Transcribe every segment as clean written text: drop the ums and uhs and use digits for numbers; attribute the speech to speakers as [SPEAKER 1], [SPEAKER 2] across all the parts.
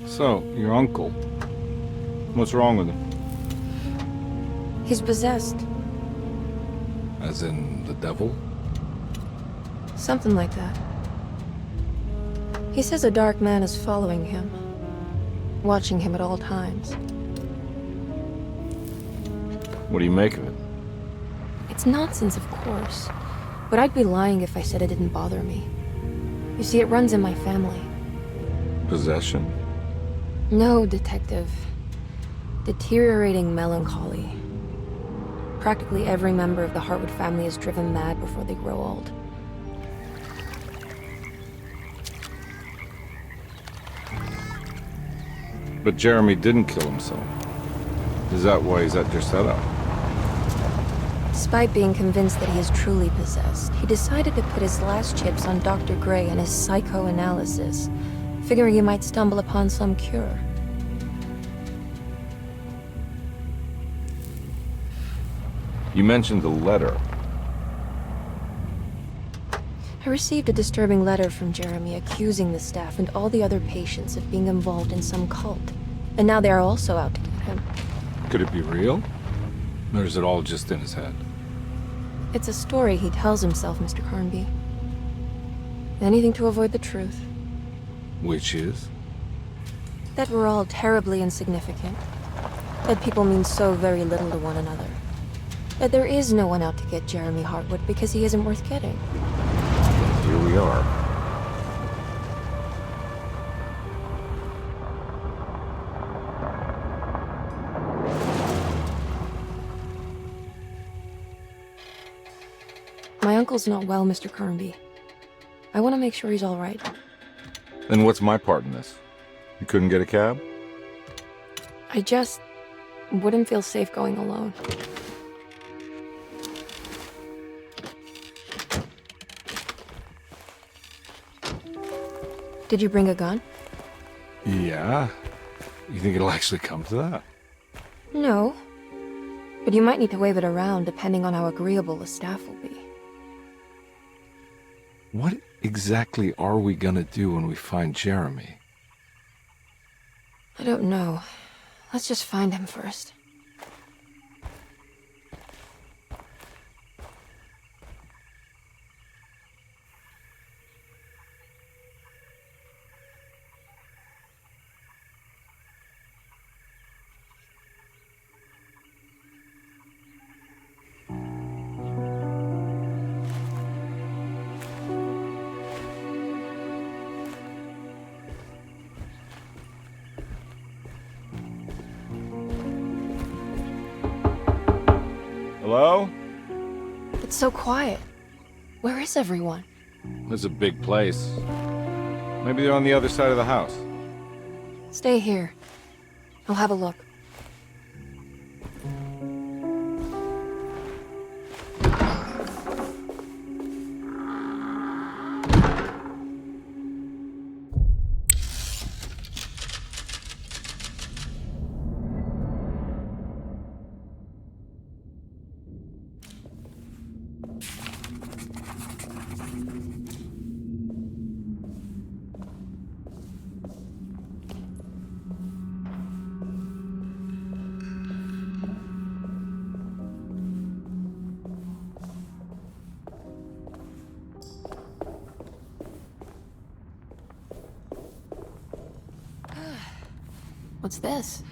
[SPEAKER 1] So, your uncle. What's wrong with him?
[SPEAKER 2] He's possessed.
[SPEAKER 1] As in the devil?
[SPEAKER 2] Something like that. He says a dark man is following him, watching him at all times.
[SPEAKER 1] What do you make of it?
[SPEAKER 2] It's nonsense, of course, but I'd be lying if I said it didn't bother me. You see, it runs in my family.
[SPEAKER 1] Possession?
[SPEAKER 2] No, Detective. Deteriorating melancholy. Practically every member of the Hartwood family is driven mad before they grow old.
[SPEAKER 1] But Jeremy didn't kill himself. Is that why he's at your setup?
[SPEAKER 2] Despite being convinced that he is truly possessed, he decided to put his last chips on Dr. Gray and his psychoanalysis, figuring he might stumble upon some cure.
[SPEAKER 1] You mentioned the letter.
[SPEAKER 2] I received a disturbing letter from Jeremy accusing the staff and all the other patients of being involved in some cult. And now they are also out to get him.
[SPEAKER 1] Could it be real? Or is it all just in his head?
[SPEAKER 2] It's a story he tells himself, Mr. Carnby. Anything to avoid the truth.
[SPEAKER 1] Which is?
[SPEAKER 2] That we're all terribly insignificant. That people mean so very little to one another. That there is no one out to get Jeremy Hartwood because he isn't worth getting.
[SPEAKER 1] Here we are.
[SPEAKER 2] My uncle's not well, Mr. Carnby. I want to make sure he's all right.
[SPEAKER 1] Then what's my part in this? You couldn't get a cab?
[SPEAKER 2] I just wouldn't feel safe going alone. Did you bring a gun?
[SPEAKER 1] Yeah. You think it'll actually come to that?
[SPEAKER 2] No. But you might need to wave it around depending on how agreeable the staff will be.
[SPEAKER 1] What exactly are we gonna do when we find Jeremy?
[SPEAKER 2] I don't know. Let's just find him first.
[SPEAKER 1] Hello?
[SPEAKER 2] It's so quiet. Where is everyone?
[SPEAKER 1] This is a big place. Maybe they're on the other side of the house.
[SPEAKER 2] Stay here. I'll have a look. What's this?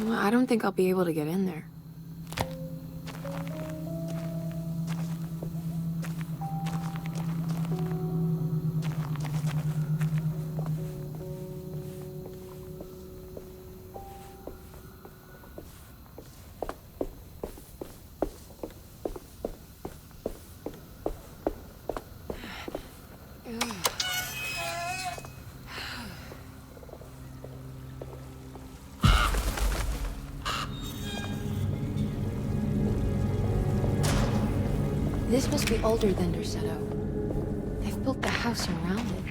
[SPEAKER 2] I don't think I'll be able to get in there. This must be older than Derceto. They've built the house around it.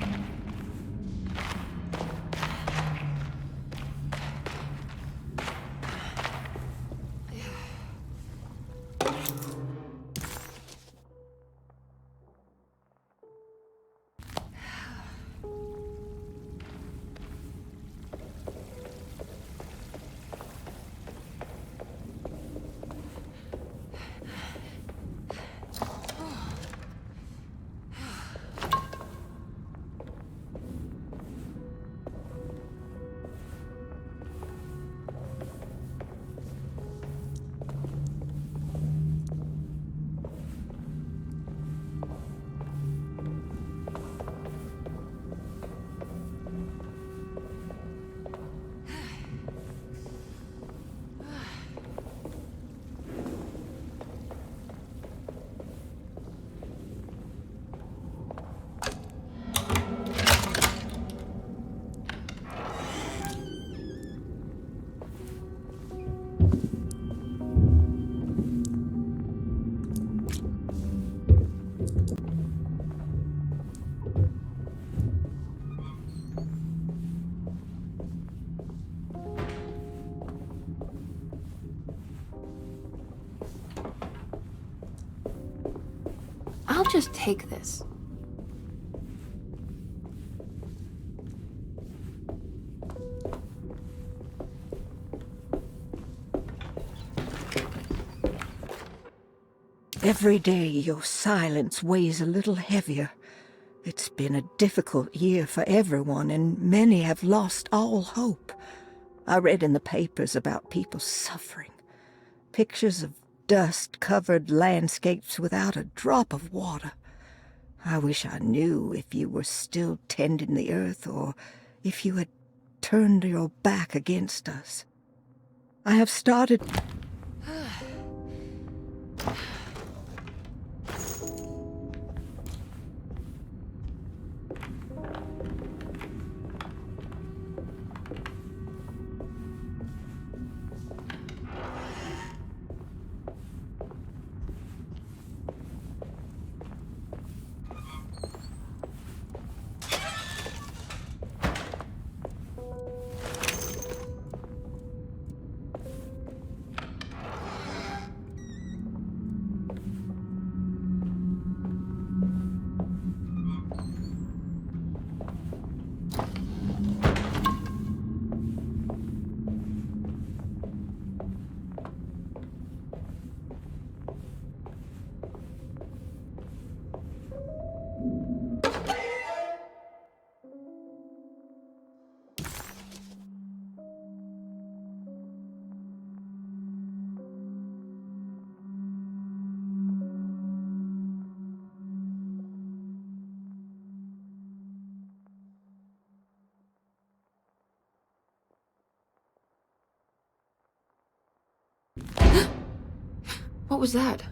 [SPEAKER 2] I'll just take this.
[SPEAKER 3] Every day your silence weighs a little heavier. It's been a difficult year for everyone, and many have lost all hope. I read in the papers about people suffering. Pictures of dust-covered landscapes without a drop of water. I wish I knew if you were still tending the earth or if you had turned your back against us. I have started...
[SPEAKER 2] What was that?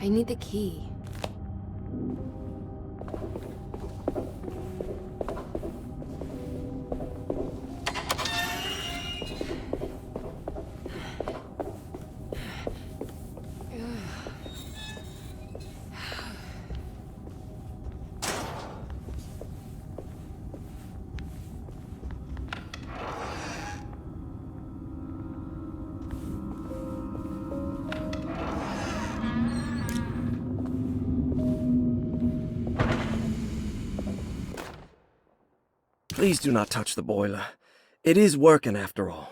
[SPEAKER 2] I need the key.
[SPEAKER 4] Please do not touch the boiler. It is working after all.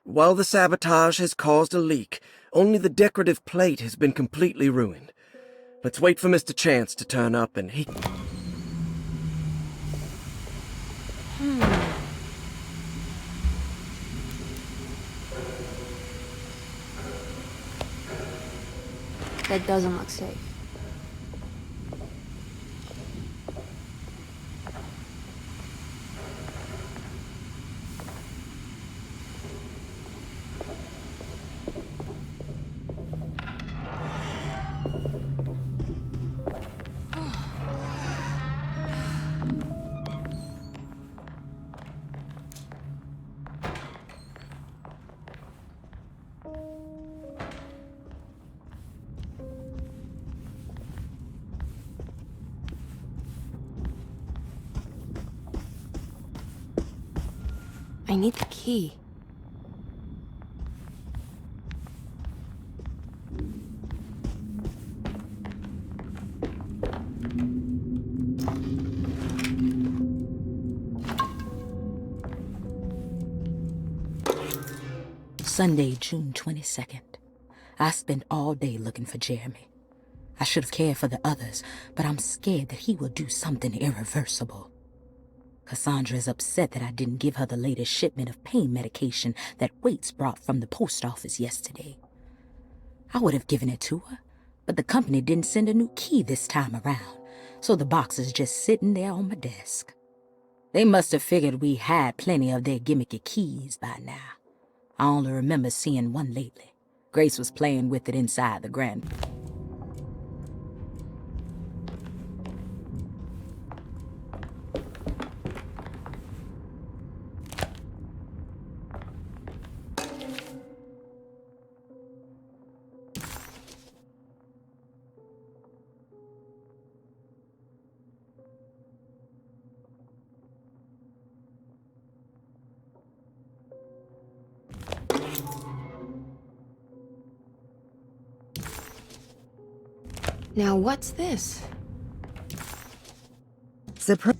[SPEAKER 4] While the sabotage has caused a leak, only the decorative plate has been completely ruined. Let's wait for Mr. Chance to turn up and he...
[SPEAKER 2] That doesn't look safe. I need the key.
[SPEAKER 5] Sunday, June 22nd. I spent all day looking for Jeremy. I should have cared for the others, but I'm scared that he will do something irreversible. Cassandra is upset that I didn't give her the latest shipment of pain medication that Waits brought from the post office yesterday. I would have given it to her, but the company didn't send a new key this time around, so the box is just sitting there on my desk. They must have figured we had plenty of their gimmicky keys by now. I only remember seeing one lately. Grace was playing with it inside the grand...
[SPEAKER 2] Now what's this?
[SPEAKER 3] Surprise.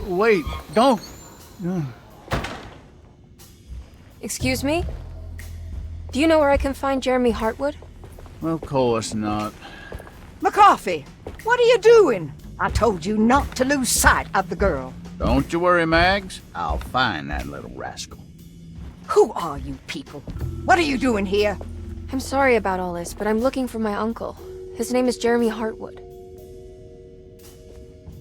[SPEAKER 6] Wait, don't!
[SPEAKER 2] Excuse me? Do you know where I can find Jeremy Hartwood?
[SPEAKER 6] Of course not.
[SPEAKER 3] McCarthy, what are you doing? I told you not to lose sight of the girl.
[SPEAKER 6] Don't you worry, Mags. I'll find that little rascal.
[SPEAKER 3] Who are you people? What are you doing here?
[SPEAKER 2] I'm sorry about all this, but I'm looking for my uncle. His name is Jeremy Hartwood.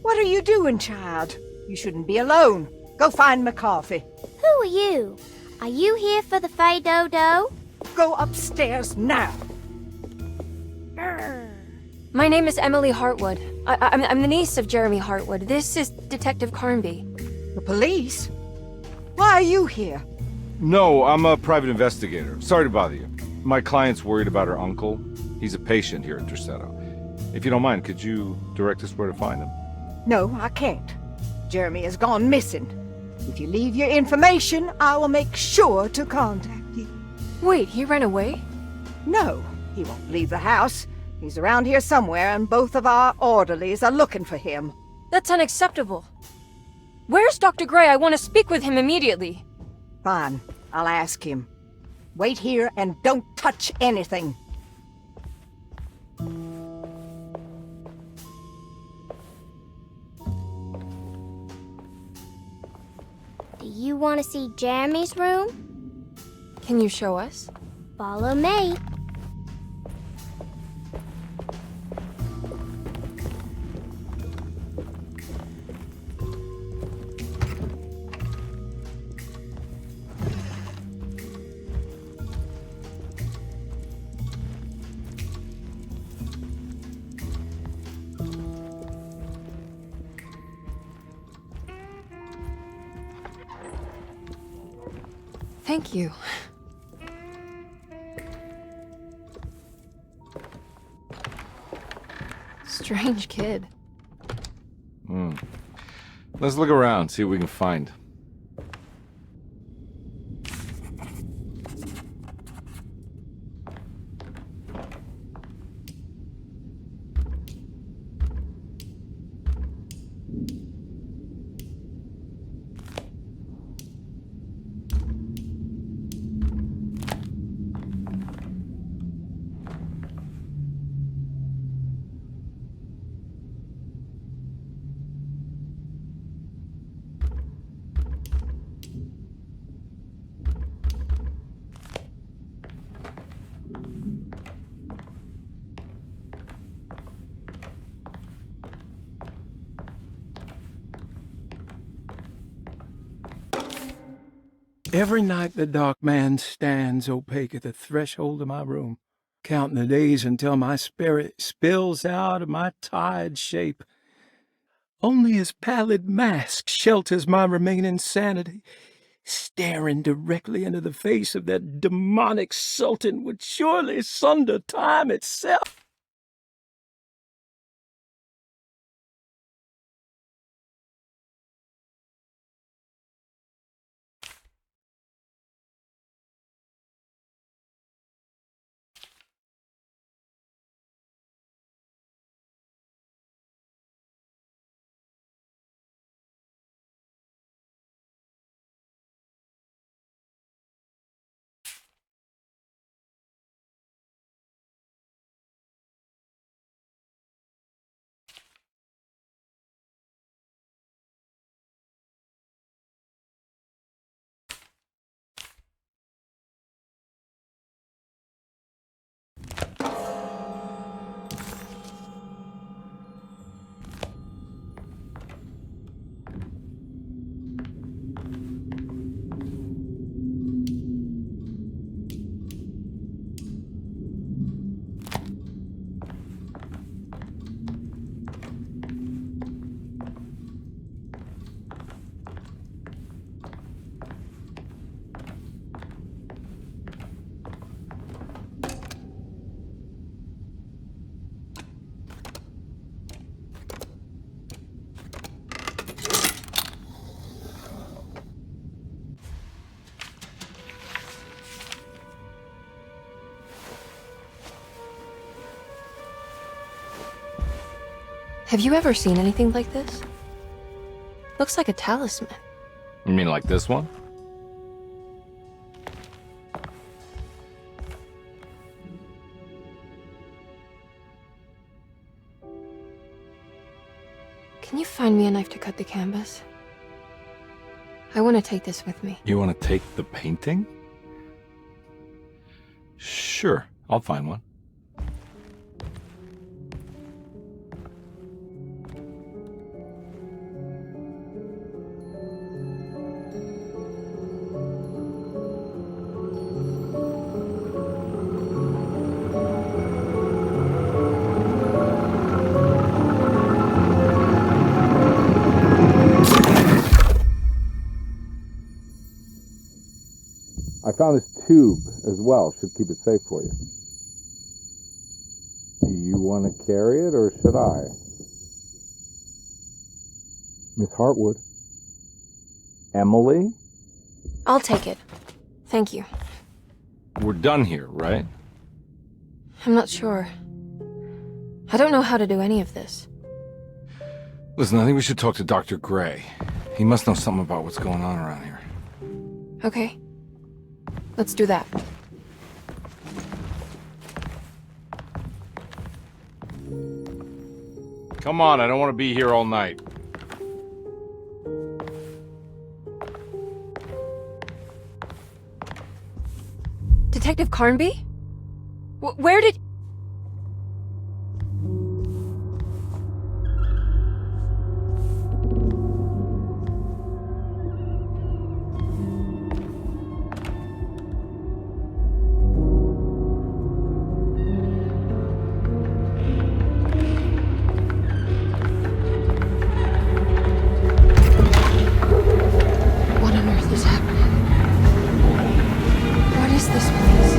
[SPEAKER 3] What are you doing, child? You shouldn't be alone. Go find McCarthy.
[SPEAKER 7] Who are you? Are you here for the Fay Dodo?
[SPEAKER 3] Go upstairs now.
[SPEAKER 2] My name is Emily Hartwood. I'm the niece of Jeremy Hartwood. This is Detective Carnby.
[SPEAKER 3] The police? Why are you here?
[SPEAKER 1] No, I'm a private investigator. Sorry to bother you. My client's worried about her uncle. He's a patient here at Tercetto. If you don't mind, could you direct us where to find him?
[SPEAKER 3] No, I can't. Jeremy has gone missing. If you leave your information, I will make sure to contact you.
[SPEAKER 2] Wait, he ran away?
[SPEAKER 3] No, he won't leave the house. He's around here somewhere, and both of our orderlies are looking for him.
[SPEAKER 2] That's unacceptable. Where's Dr. Gray? I want to speak with him immediately.
[SPEAKER 3] Fine, I'll ask him. Wait here and don't touch anything.
[SPEAKER 7] Do you want to see Jeremy's room?
[SPEAKER 2] Can you show us?
[SPEAKER 7] Follow me.
[SPEAKER 2] Thank you. Strange kid.
[SPEAKER 1] Let's look around, see what we can find.
[SPEAKER 8] Every night the dark man stands opaque at the threshold of my room, counting the days until my spirit spills out of my tired shape. Only his pallid mask shelters my remaining sanity. Staring directly into the face of that demonic sultan would surely sunder time itself.
[SPEAKER 2] Have you ever seen anything like this? Looks like a talisman.
[SPEAKER 1] You mean like this one?
[SPEAKER 2] Can you find me a knife to cut the canvas? I want to take this with me.
[SPEAKER 1] You want to take the painting? Sure, I'll find one. I found this tube as well. Should keep it safe for you. Do you want to carry it, or should I? Miss Hartwood? Emily?
[SPEAKER 2] I'll take it. Thank you.
[SPEAKER 1] We're done here, right?
[SPEAKER 2] I'm not sure. I don't know how to do any of this.
[SPEAKER 1] Listen, I think we should talk to Dr. Gray. He must know something about what's going on around here.
[SPEAKER 2] Okay. Let's do that.
[SPEAKER 1] Come on, I don't want to be here all night.
[SPEAKER 2] Detective Carnby? Where did... What on earth is happening? What is this place?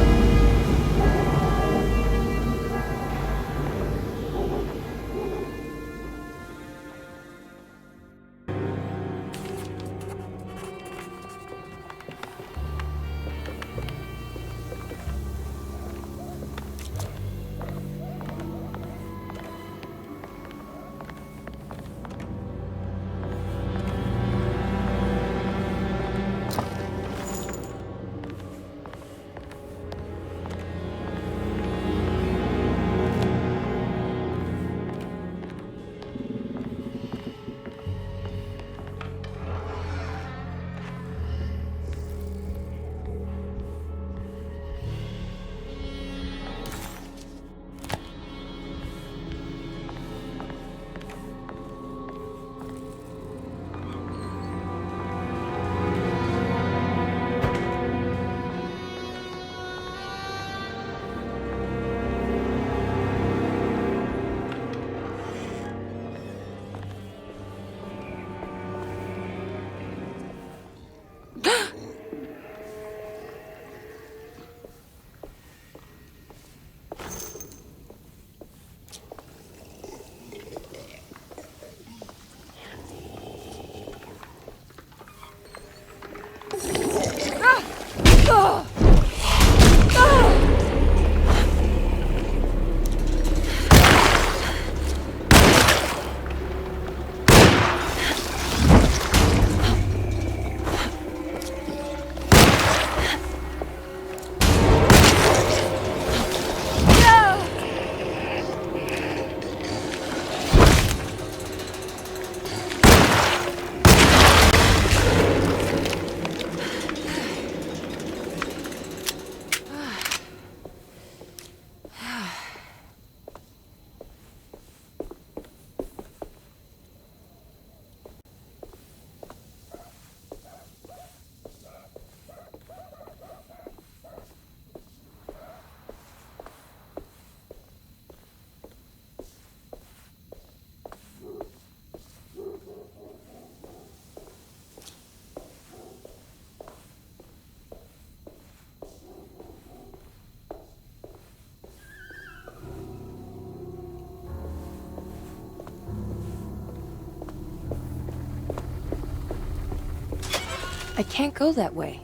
[SPEAKER 2] I can't go that way.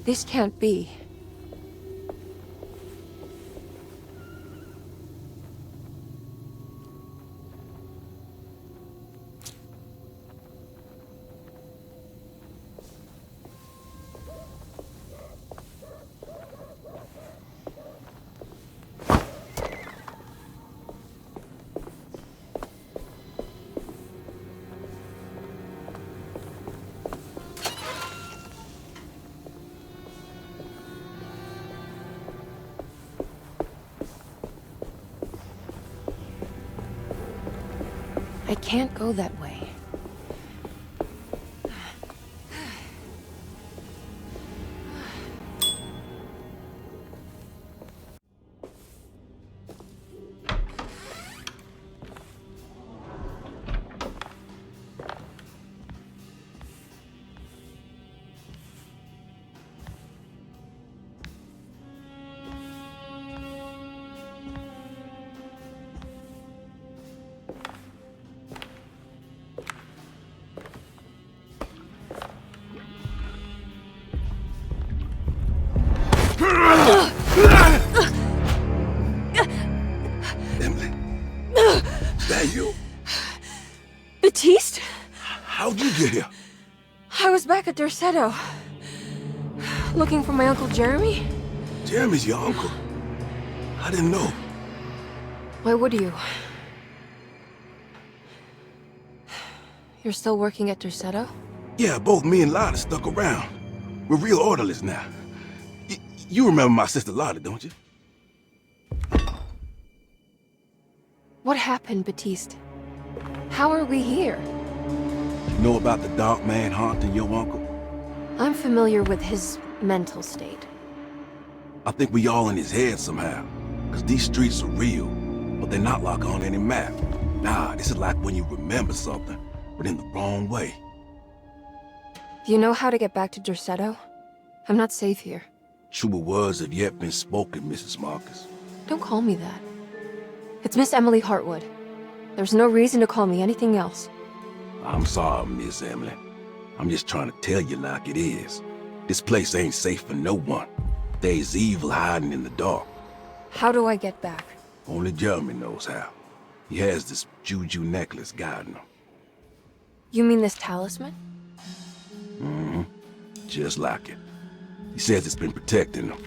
[SPEAKER 2] This can't be. I can't go that way.
[SPEAKER 9] That you?
[SPEAKER 2] Baptiste?
[SPEAKER 9] How'd you get here?
[SPEAKER 2] I was back at Dorsetto. Looking for my Uncle Jeremy?
[SPEAKER 9] Jeremy's your uncle. I didn't know.
[SPEAKER 2] Why would you? You're still working at Dorsetto?
[SPEAKER 9] Yeah, both me and Lotta stuck around. We're real orderlies now. You remember my sister Lotta, don't you?
[SPEAKER 2] What happened, Baptiste? How are we here?
[SPEAKER 9] You know about the dark man haunting your uncle?
[SPEAKER 2] I'm familiar with his mental state.
[SPEAKER 9] I think we all in his head somehow. Cause these streets are real, but they're not like on any map. Nah, this is like when you remember something, but in the wrong way.
[SPEAKER 2] Do you know how to get back to Dorsetto? I'm not safe here.
[SPEAKER 9] Truer words have yet been spoken, Mrs. Marcus.
[SPEAKER 2] Don't call me that. It's Miss Emily Hartwood. There's no reason to call me anything else.
[SPEAKER 9] I'm sorry, Miss Emily. I'm just trying to tell you like it is. This place ain't safe for no one. There's evil hiding in the dark.
[SPEAKER 2] How do I get back?
[SPEAKER 9] Only Jeremy knows how. He has this juju necklace guiding him.
[SPEAKER 2] You mean this talisman?
[SPEAKER 9] Mm-hmm. Just like it. He says it's been protecting him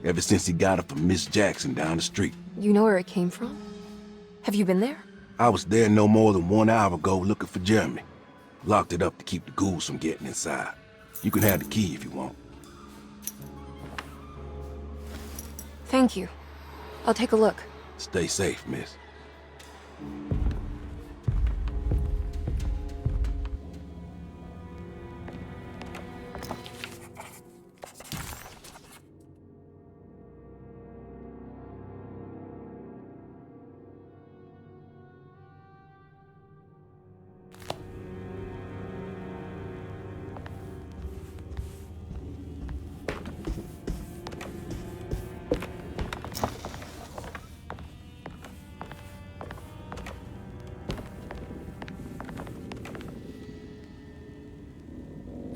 [SPEAKER 9] ever since he got it from Miss Jackson down the street.
[SPEAKER 2] You know where it came from? Have you been there?
[SPEAKER 9] I was there no more than 1 hour ago looking for Jeremy. Locked it up to keep the ghouls from getting inside. You can have the key if you want.
[SPEAKER 2] Thank you. I'll take a look.
[SPEAKER 9] Stay safe, miss.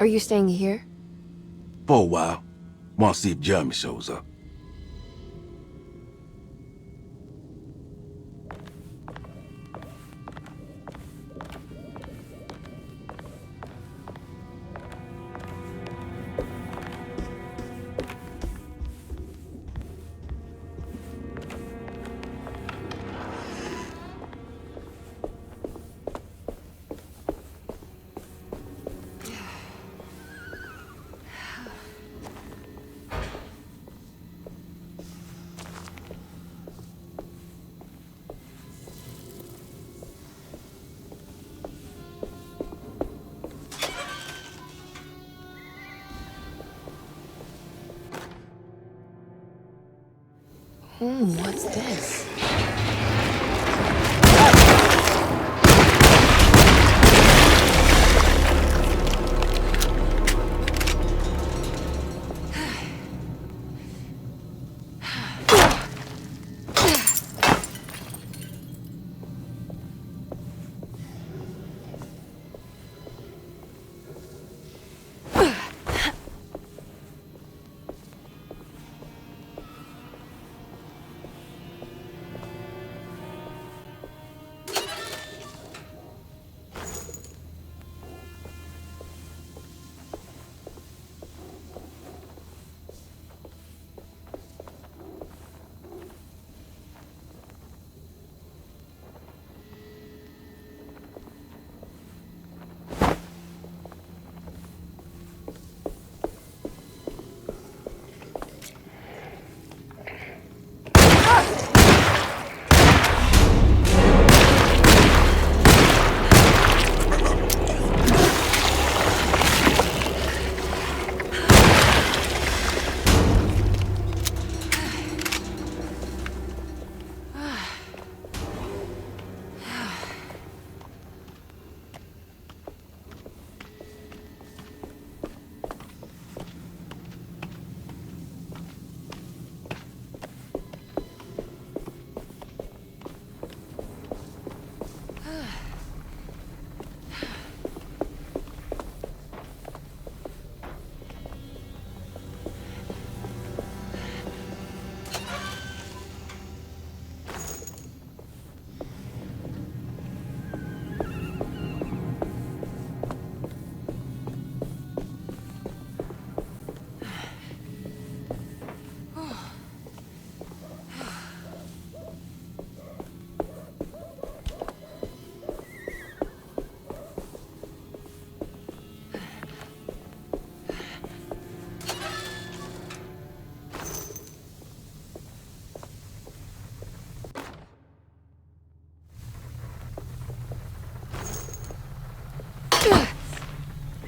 [SPEAKER 2] Are you staying here?
[SPEAKER 9] For a while. Want to see if Jeremy shows up.
[SPEAKER 2] What's this?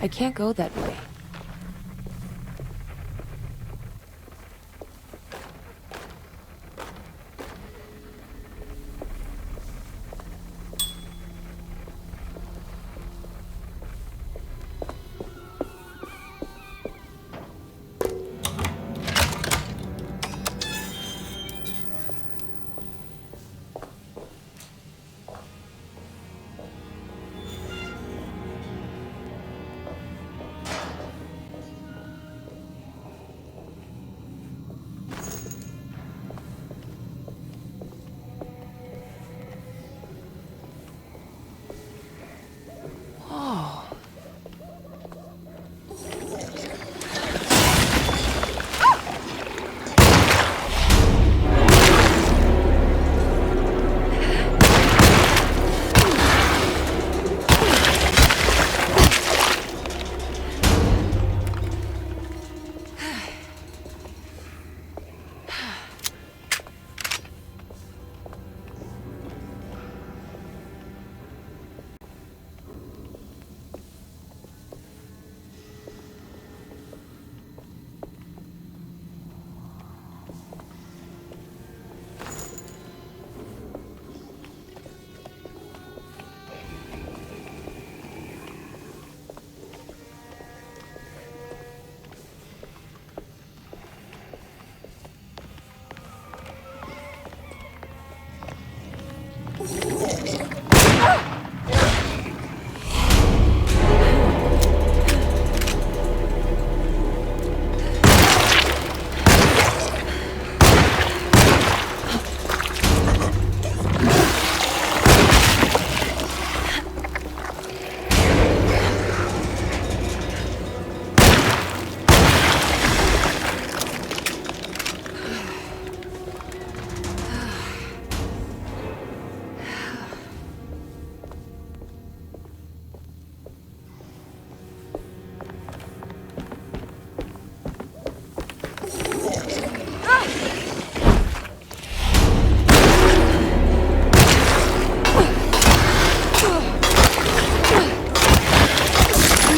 [SPEAKER 2] I can't go that way.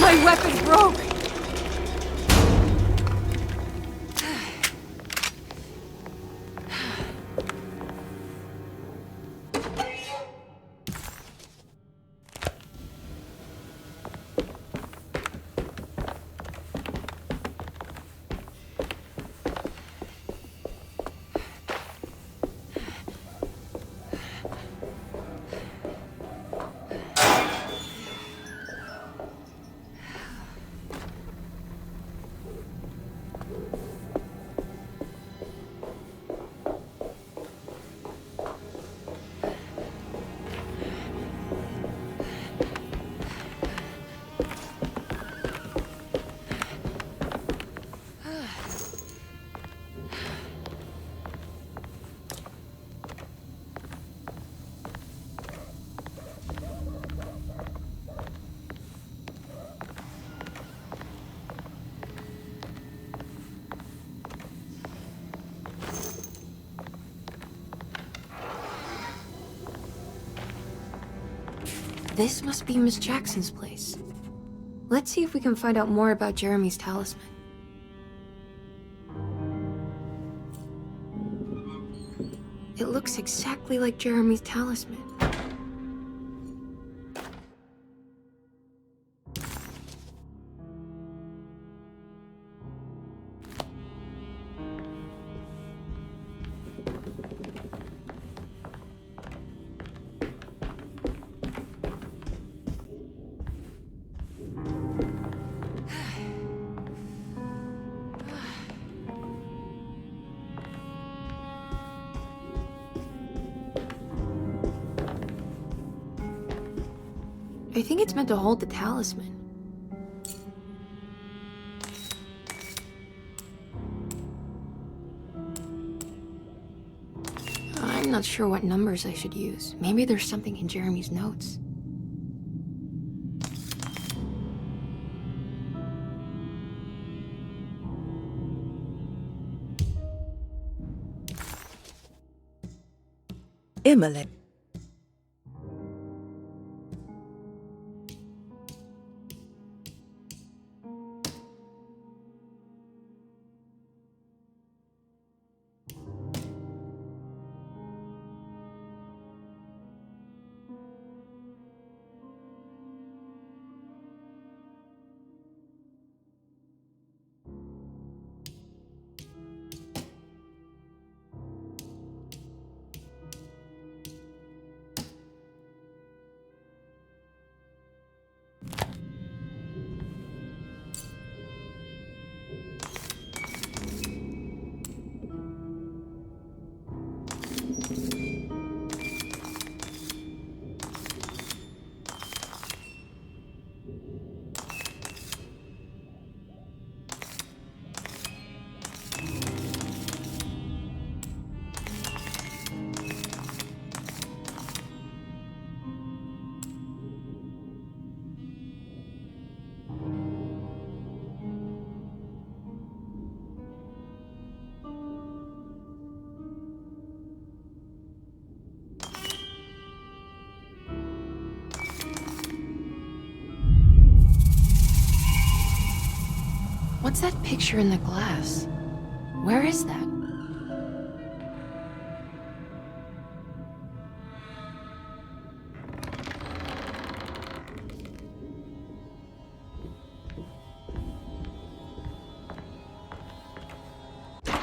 [SPEAKER 2] My weapon broke! This must be Miss Jackson's place. Let's see if we can find out more about Jeremy's talisman. It looks exactly like Jeremy's talisman. I think it's meant to hold the talisman. I'm not sure what numbers I should use. Maybe there's something in Jeremy's notes.
[SPEAKER 3] Emily.
[SPEAKER 2] What's that picture in the glass? Where is that?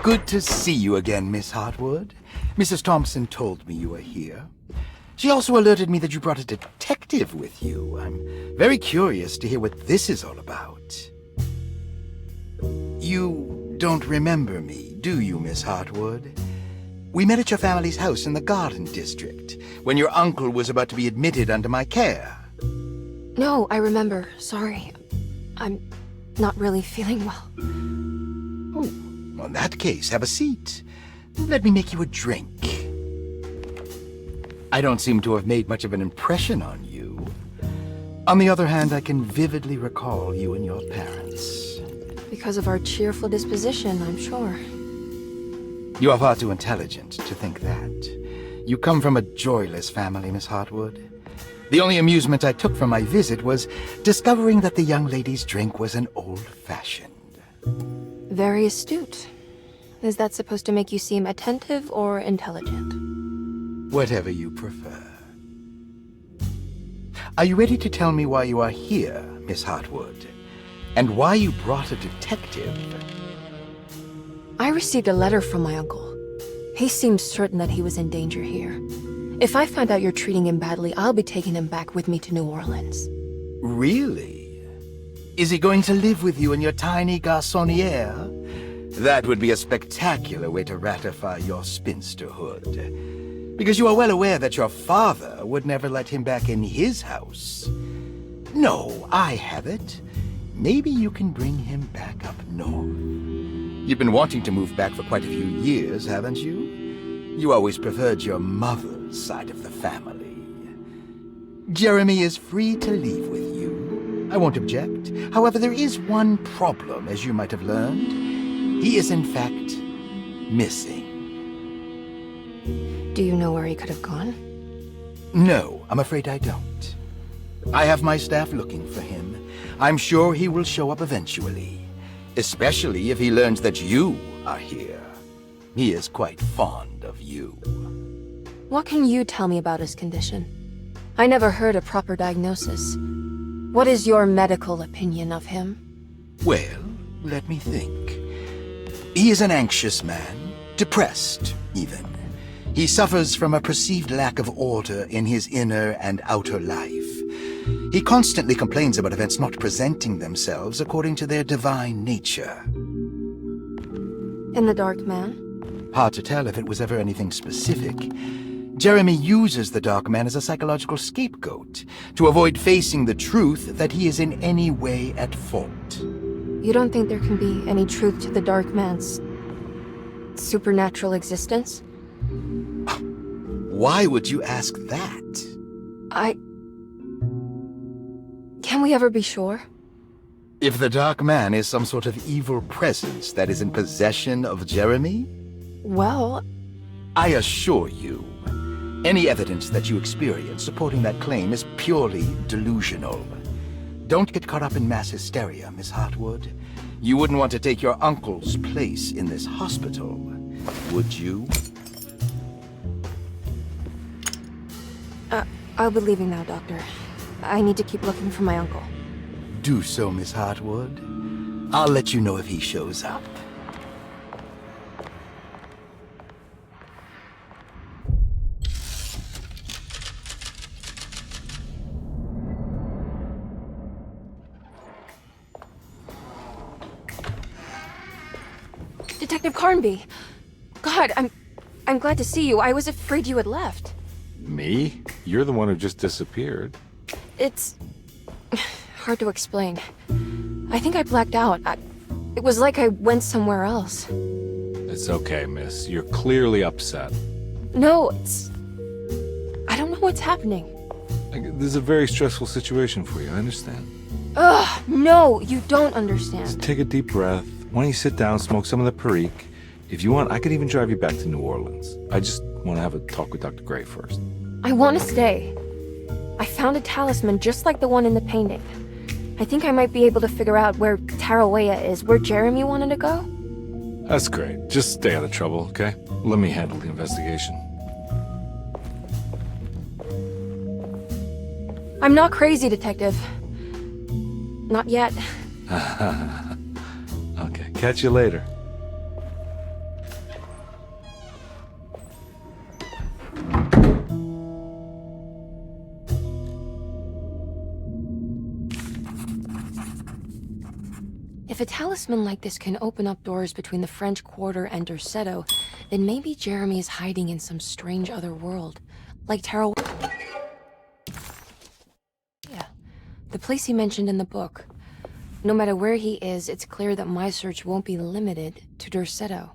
[SPEAKER 10] Good to see you again, Miss Hartwood. Mrs. Thompson told me you were here. She also alerted me that you brought a detective with you. I'm very curious to hear what this is all about. You don't remember me, do you, Miss Hartwood? We met at your family's house in the Garden District, when your uncle was about to be admitted under my care.
[SPEAKER 2] No, I remember. Sorry. I'm not really feeling well.
[SPEAKER 10] Oh, in that case, have a seat. Let me make you a drink. I don't seem to have made much of an impression on you. On the other hand, I can vividly recall you and your parents.
[SPEAKER 2] Because of our cheerful disposition, I'm sure.
[SPEAKER 10] You are far too intelligent to think that. You come from a joyless family, Miss Hartwood. The only amusement I took from my visit was discovering that the young lady's drink was an old-fashioned.
[SPEAKER 2] Very astute. Is that supposed to make you seem attentive or intelligent?
[SPEAKER 10] Whatever you prefer. Are you ready to tell me why you are here, Miss Hartwood? And why you brought a detective?
[SPEAKER 2] I received a letter from my uncle. He seemed certain that he was in danger here. If I find out you're treating him badly, I'll be taking him back with me to New Orleans.
[SPEAKER 10] Really? Is he going to live with you in your tiny garçonniere? That would be a spectacular way to ratify your spinsterhood. Because you are well aware that your father would never let him back in his house. No, I have it. Maybe you can bring him back up north. You've been wanting to move back for quite a few years, haven't you? You always preferred your mother's side of the family. Jeremy is free to leave with you. I won't object. However, there is one problem, as you might have learned. He is, in fact, missing.
[SPEAKER 2] Do you know where he could have gone?
[SPEAKER 10] No, I'm afraid I don't. I have my staff looking for him. I'm sure he will show up eventually, especially if he learns that you are here. He is quite fond of you.
[SPEAKER 2] What can you tell me about his condition? I never heard a proper diagnosis. What is your medical opinion of him?
[SPEAKER 10] Well, let me think. He is an anxious man, depressed, even. He suffers from a perceived lack of order in his inner and outer life. He constantly complains about events not presenting themselves according to their divine nature.
[SPEAKER 2] And the Dark Man?
[SPEAKER 10] Hard to tell if it was ever anything specific. Jeremy uses the Dark Man as a psychological scapegoat to avoid facing the truth that he is in any way at fault.
[SPEAKER 2] You don't think there can be any truth to the Dark Man's supernatural existence?
[SPEAKER 10] Why would you ask that?
[SPEAKER 2] Can we ever be sure?
[SPEAKER 10] If the Dark Man is some sort of evil presence that is in possession of Jeremy?
[SPEAKER 2] Well,
[SPEAKER 10] I assure you, any evidence that you experience supporting that claim is purely delusional. Don't get caught up in mass hysteria, Miss Hartwood. You wouldn't want to take your uncle's place in this hospital, would you?
[SPEAKER 2] I'll be leaving now, Doctor. I need to keep looking for my uncle.
[SPEAKER 10] Do so, Miss Hartwood. I'll let you know if he shows up.
[SPEAKER 2] Detective Carnby! God, I'm glad to see you. I was afraid you had left.
[SPEAKER 1] Me? You're the one who just disappeared.
[SPEAKER 2] It's hard to explain. I think I blacked out. It was like I went somewhere else.
[SPEAKER 1] It's okay, miss. You're clearly upset.
[SPEAKER 2] No, I don't know what's happening.
[SPEAKER 1] This is a very stressful situation for you, I understand.
[SPEAKER 2] Ugh, no, you don't understand.
[SPEAKER 1] Just take a deep breath. Why don't you sit down, smoke some of the Perique? If you want, I could even drive you back to New Orleans. I just want to have a talk with Dr. Gray first.
[SPEAKER 2] I want to stay. I found a talisman just like the one in the painting. I think I might be able to figure out where Tarawea is, where Jeremy wanted to go.
[SPEAKER 1] That's great. Just stay out of trouble, okay? Let me handle the investigation.
[SPEAKER 2] I'm not crazy, Detective. Not yet.
[SPEAKER 1] Okay, catch you later.
[SPEAKER 2] If a talisman like this can open up doors between the French Quarter and Derceto, then maybe Jeremy is hiding in some strange other world. Like Tarawea. Yeah, the place he mentioned in the book. No matter where he is, it's clear that my search won't be limited to Derceto.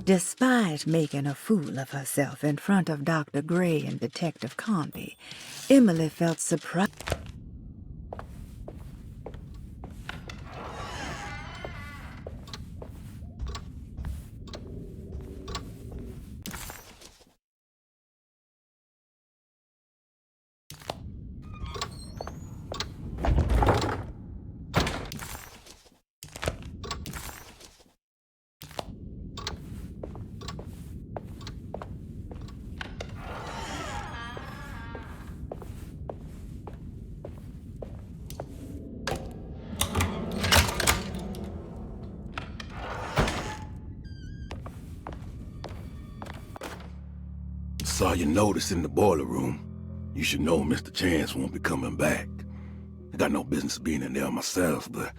[SPEAKER 3] Despite making a fool of herself in front of Dr. Gray and Detective Conby, Emily felt surprised.
[SPEAKER 9] Saw your notice in the boiler room. You should know Mr. Chance won't be coming back. I got no business being in there myself, but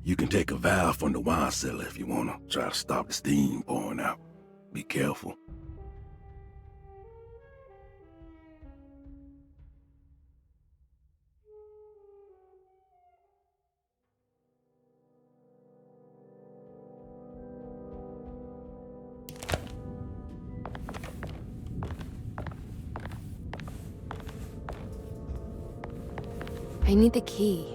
[SPEAKER 9] you can take a valve from the wine cellar if you want to try to stop the steam pouring out. Be careful.
[SPEAKER 2] I need the key.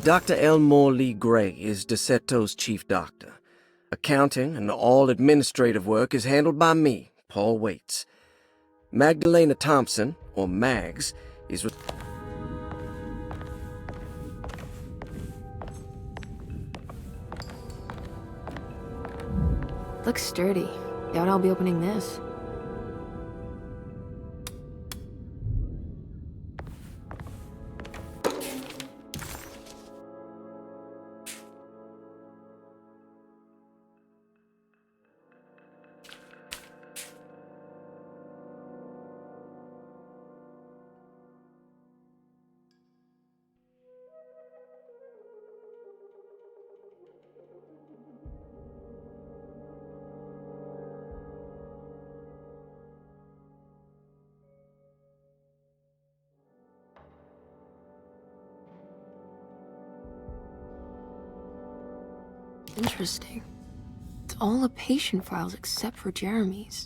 [SPEAKER 4] Dr. Elmore Lee Gray is Deceto's chief doctor. Accounting and all administrative work is handled by me, Paul Waits. Magdalena Thompson, or Mags, is...
[SPEAKER 2] Looks sturdy. Doubt I'll be opening this. Interesting. It's all the patient files except for Jeremy's.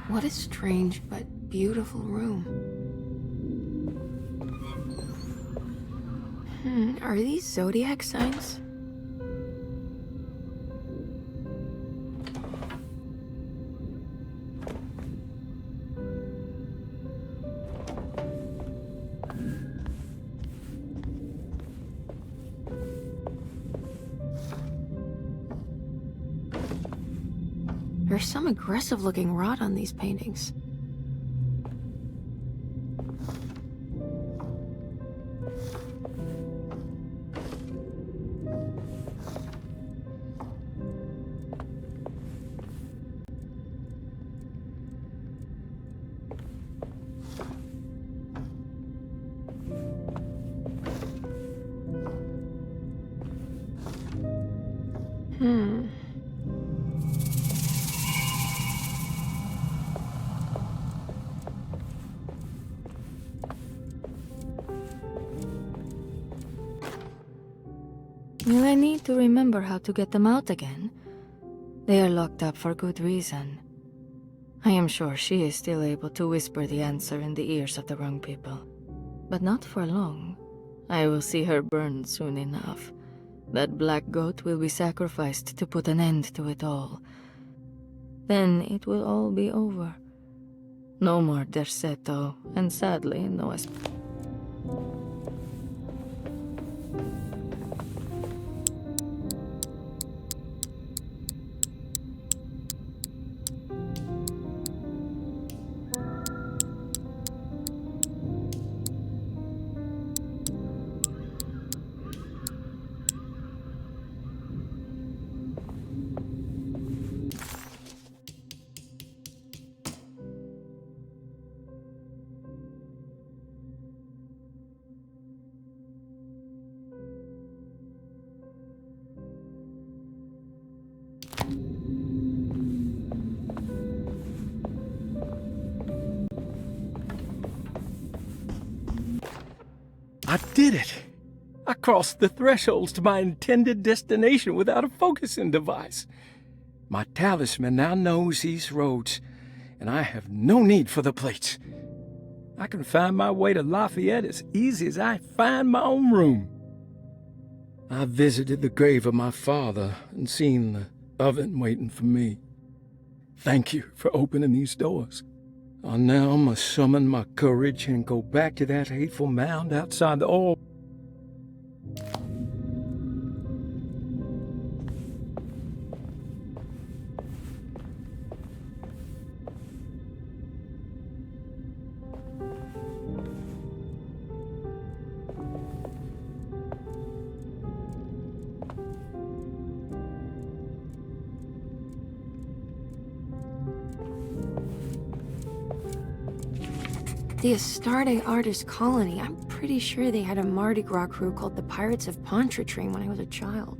[SPEAKER 2] What a strange but beautiful room. Are these zodiac signs? There's some aggressive-looking rot on these paintings.
[SPEAKER 11] Will I need to remember how to get them out again? They are locked up for good reason. I am sure she is still able to whisper the answer in the ears of the wrong people. But not for long. I will see her burned soon enough. That black goat will be sacrificed to put an end to it all. Then it will all be over. No more Derceto, and sadly, no
[SPEAKER 8] I did it! I crossed the thresholds to my intended destination without a focusing device. My talisman now knows these roads, and I have no need for the plates. I can find my way to Lafayette as easy as I find my own room. I visited the grave of my father and seen the oven waiting for me. Thank you for opening these doors. I now must summon my courage and go back to that hateful mound outside the orb.
[SPEAKER 2] The Astarte Artist Colony. I'm pretty sure they had a Mardi Gras crew called the Pirates of Pontchartrain when I was a child.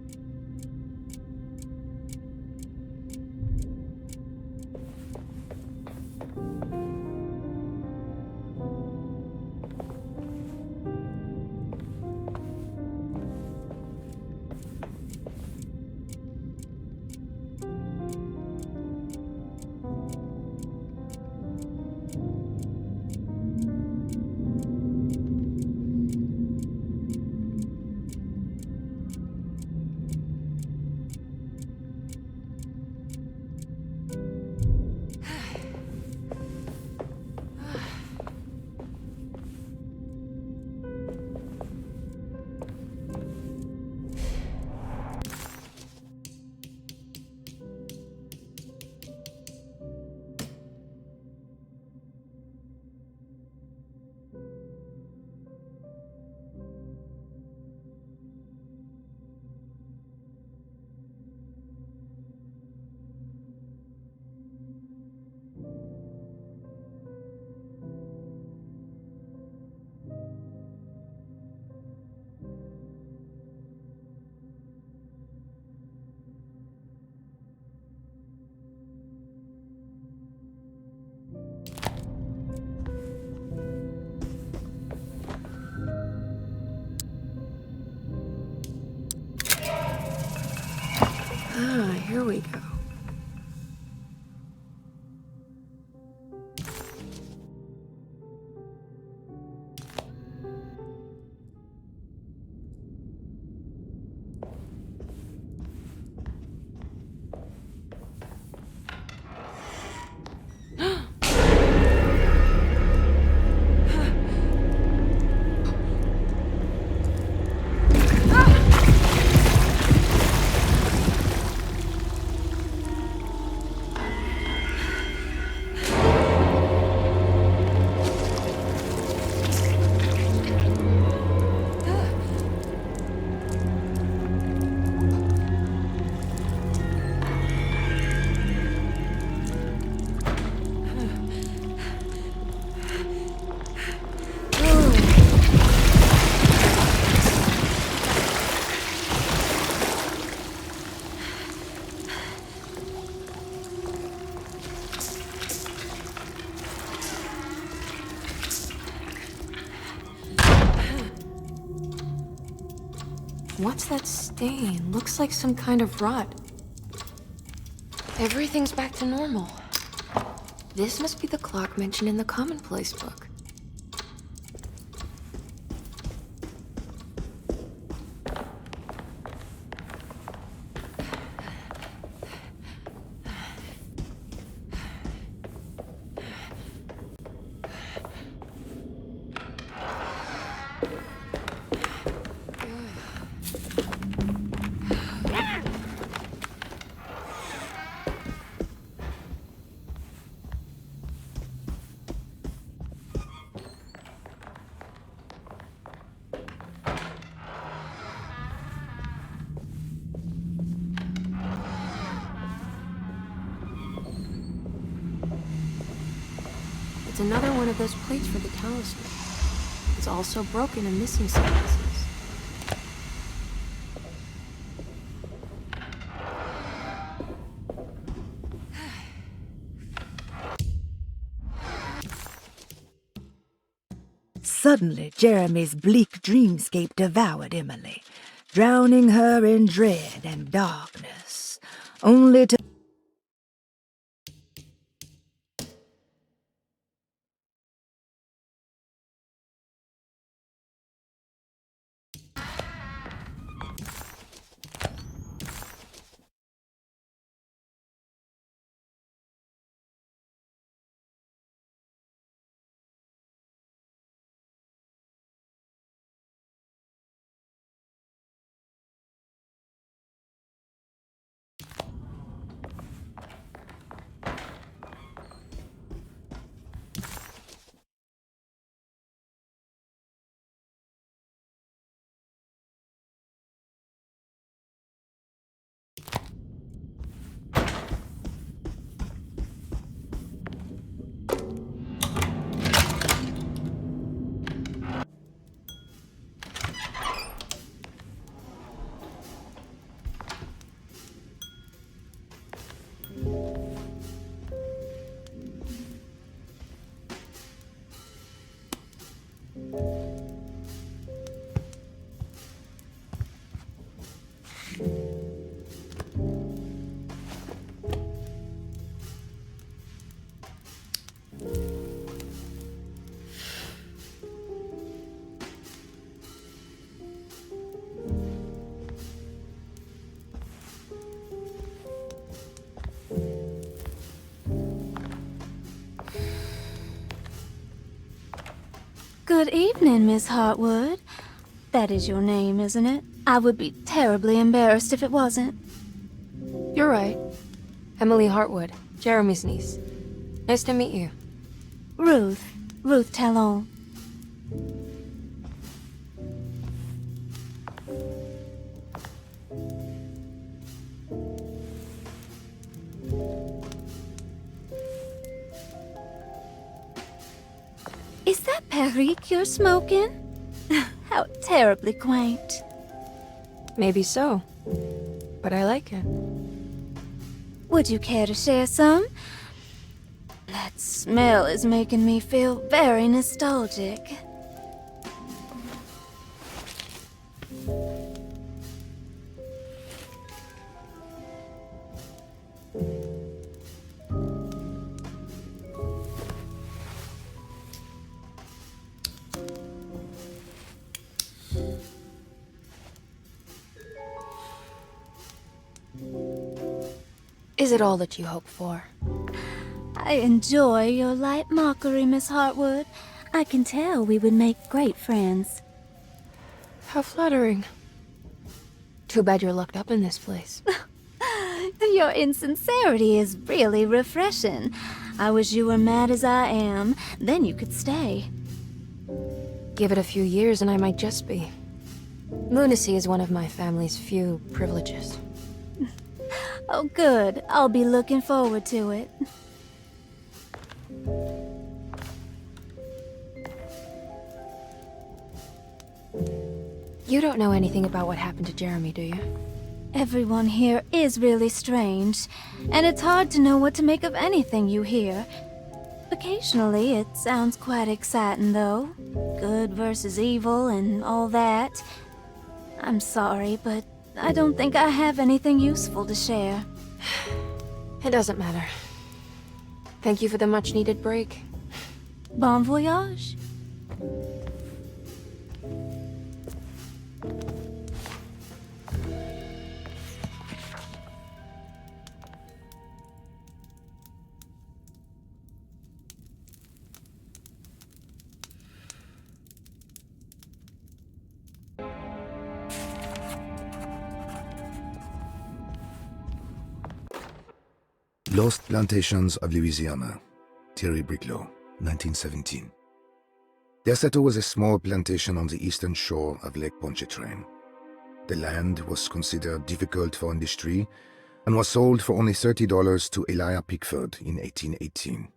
[SPEAKER 2] Here we go. What's that stain? Looks like some kind of rot. Everything's back to normal. This must be the clock mentioned in the commonplace book. It's another one of those plates for the talisman. It's also broken and missing some pieces.
[SPEAKER 3] Suddenly, Jeremy's bleak dreamscape devoured Emily, drowning her in dread and darkness, only to...
[SPEAKER 11] Good evening, Miss Hartwood. That is your name, isn't it? I would be terribly embarrassed if it wasn't.
[SPEAKER 2] You're right. Emily Hartwood, Jeremy's niece. Nice to meet you.
[SPEAKER 11] Ruth Talon. Is that Perique you're smoking? How terribly quaint.
[SPEAKER 2] Maybe so, but I like it.
[SPEAKER 11] Would you care to share some? That smell is making me feel very nostalgic.
[SPEAKER 2] Is it all that you hope for?
[SPEAKER 11] I enjoy your light mockery, Miss Hartwood. I can tell we would make great friends.
[SPEAKER 2] How flattering. Too bad you're locked up in this place.
[SPEAKER 11] Your insincerity is really refreshing. I wish you were mad as I am. Then you could stay.
[SPEAKER 2] Give it a few years and I might just be. Lunacy is one of my family's few privileges.
[SPEAKER 11] Oh, good. I'll be looking forward to it.
[SPEAKER 2] You don't know anything about what happened to Jeremy, do you?
[SPEAKER 11] Everyone here is really strange, and it's hard to know what to make of anything you hear. Occasionally, it sounds quite exciting, though. Good versus evil and all that.
[SPEAKER 12] I'm sorry, but I don't think I have anything useful to share.
[SPEAKER 2] It doesn't matter. Thank you for the much-needed break.
[SPEAKER 12] Bon voyage.
[SPEAKER 13] Lost Plantations of Louisiana, Thierry Briclot, 1917. Derceto was a small plantation on the eastern shore of Lake Pontchartrain. The land was considered difficult for industry and was sold for only $30 to Elijah Pickford in 1818.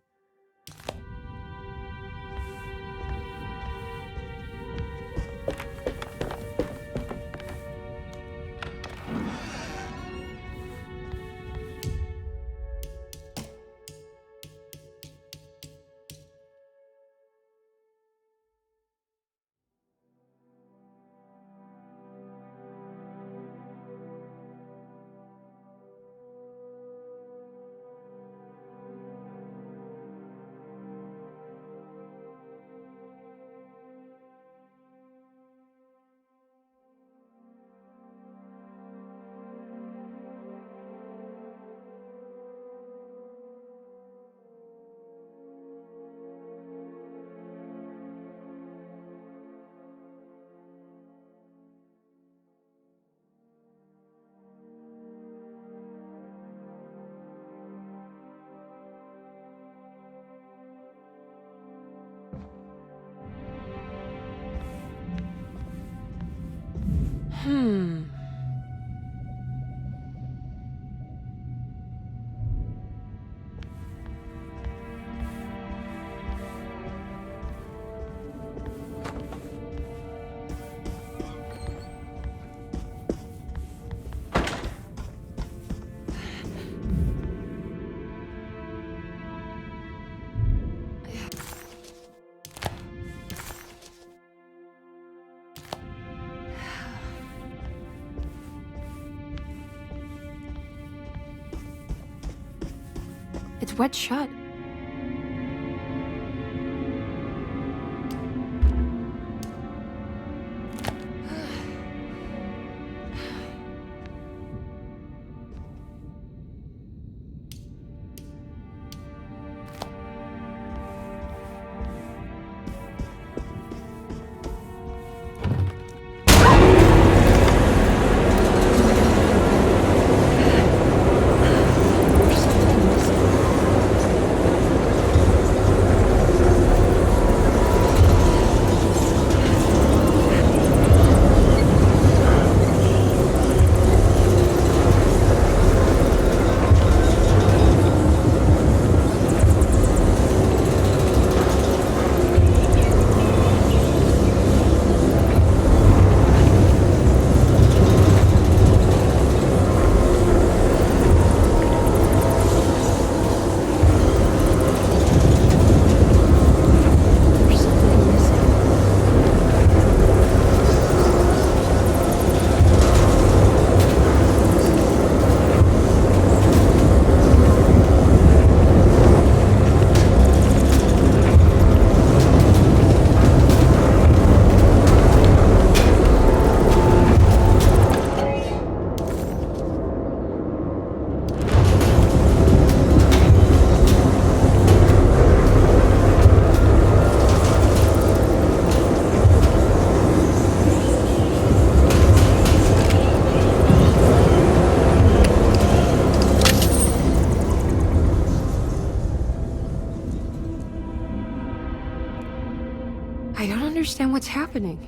[SPEAKER 2] It's wet shut. I don't understand what's happening.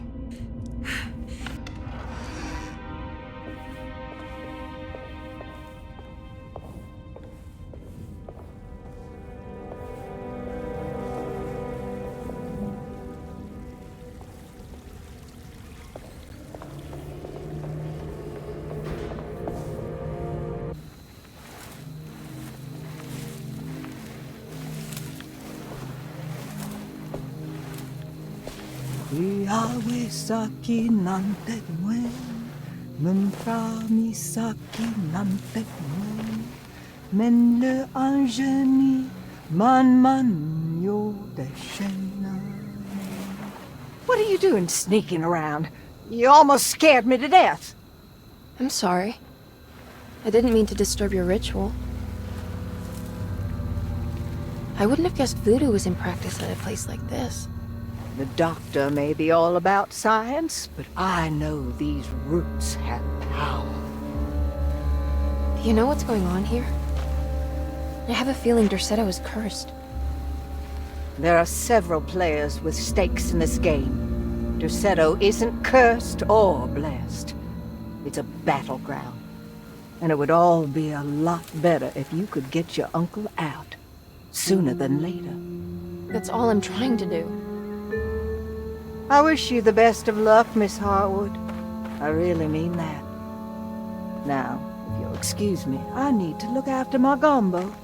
[SPEAKER 3] Yahweh Saki Nante Duen. Mumfra misaki mampet mon, men le angeni man yo de shena. What are you doing sneaking around? You almost scared me to death.
[SPEAKER 2] I'm sorry. I didn't mean to disturb your ritual. I wouldn't have guessed voodoo was in practice at a place like this.
[SPEAKER 3] The doctor may be all about science, but I know these roots have power.
[SPEAKER 2] Do you know what's going on here? I have a feeling Derceto is cursed.
[SPEAKER 3] There are several players with stakes in this game. Derceto isn't cursed or blessed. It's a battleground. And it would all be a lot better if you could get your uncle out sooner than later.
[SPEAKER 2] That's all I'm trying to do.
[SPEAKER 3] I wish you the best of luck, Miss Harwood. I really mean that. Now, if you'll excuse me, I need to look after my gumbo.